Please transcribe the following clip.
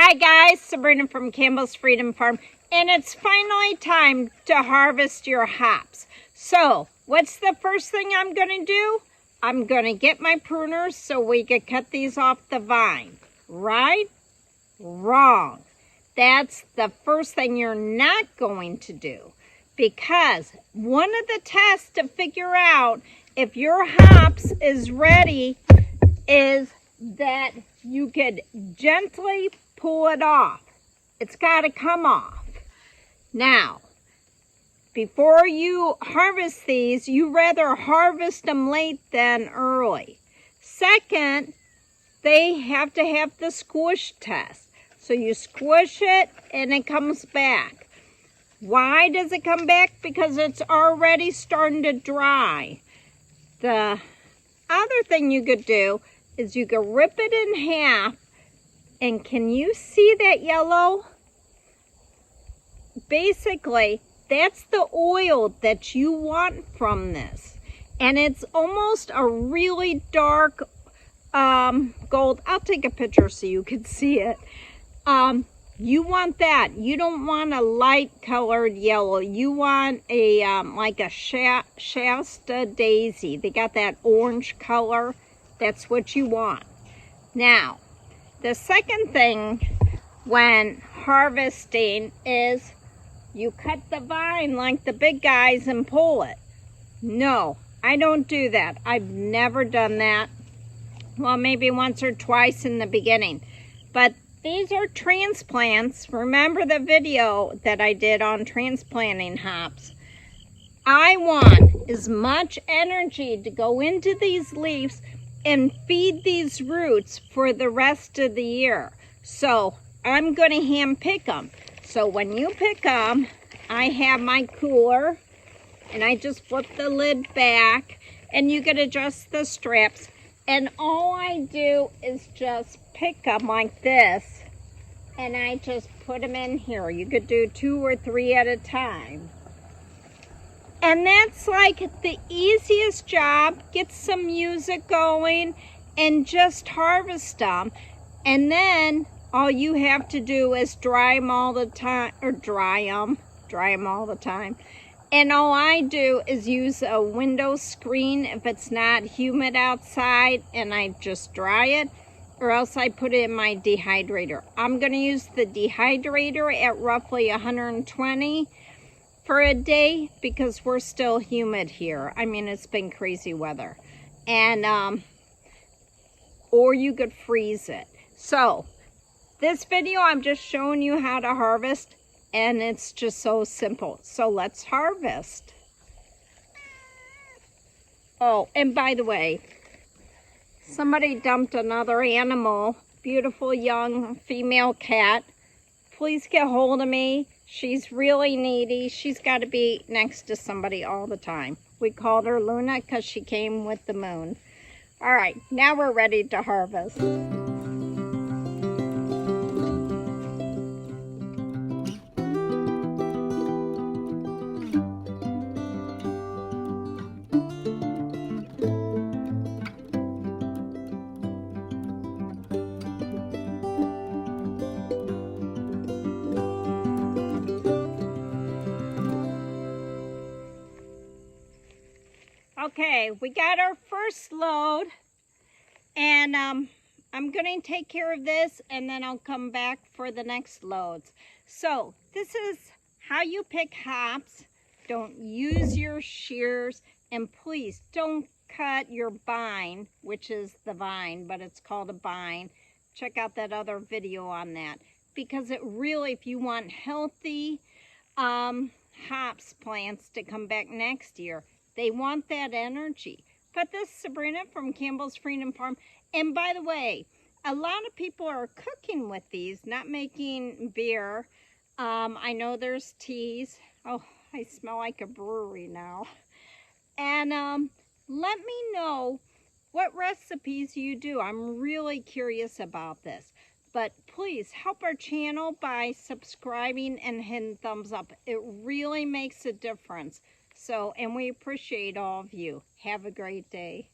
Hi guys, Sabrina from Campbell's Freedom Farm, and it's finally time to harvest your hops. So, what's the first thing I'm going to do? I'm going to get my pruners so we can cut these off the vine. Right? Wrong. That's the first thing you're not going to do, because one of the tests to figure out if your hops is ready is that you could gently pull it off. It's got to come off. Now, before you harvest these, you rather harvest them late than early. Second, they have to have the squish test. So you squish it and it comes back. Why does it come back? Because it's already starting to dry. The other thing you could do is you could rip it in half. And can you see that yellow? Basically, that's the oil that you want from this. And it's almost a really dark gold. I'll take a picture so you can see it. You want that. You don't want a light colored yellow. You want a like a Shasta daisy. They got that orange color. That's what you want. Now, the second thing when harvesting is you cut the vine like the big guys and pull it. No, I don't do that. I've never done that. Well, maybe once or twice in the beginning. But these are transplants. Remember the video that I did on transplanting hops. I want as much energy to go into these leaves and feed these roots for the rest of the year. So I'm going to hand pick them. So when you pick them, I have my cooler and I just flip the lid back and you can adjust the straps. And all I do is just pick them like this and I just put them in here. You could do 2 or 3 at a time. And that's like the easiest job. Get some music going and just harvest them. And then all you have to do is dry them all the time, or dry them all the time. And all I do is use a window screen if it's not humid outside, and I just dry it, or else I put it in my dehydrator. I'm going to use the dehydrator at roughly 120 for a day because we're still humid here. I mean, it's been crazy weather. And or you could freeze it. So this video, I'm just showing you how to harvest, and it's just so simple. So let's harvest. Oh, and by the way, somebody dumped another animal, beautiful young female cat. Please get hold of me. She's really needy. She's got to be next to somebody all the time. We called her Luna because she came with the moon. All right, now we're ready to harvest. Okay, we got our first load, and I'm going to take care of this, and then I'll come back for the next loads. So this is how you pick hops. Don't use your shears, and please don't cut your bine, which is the vine, but it's called a bine. Check out that other video on that, because it really, if you want healthy hops plants to come back next year, they want that energy. But this is Sabrina from Campbell's Freedom Farm. And by the way, a lot of people are cooking with these, not making beer. I know there's teas. Oh, I smell like a brewery now. And let me know what recipes you do. I'm really curious about this. But please help our channel by subscribing and hitting thumbs up. It really makes a difference. So, and we appreciate all of you. Have a great day.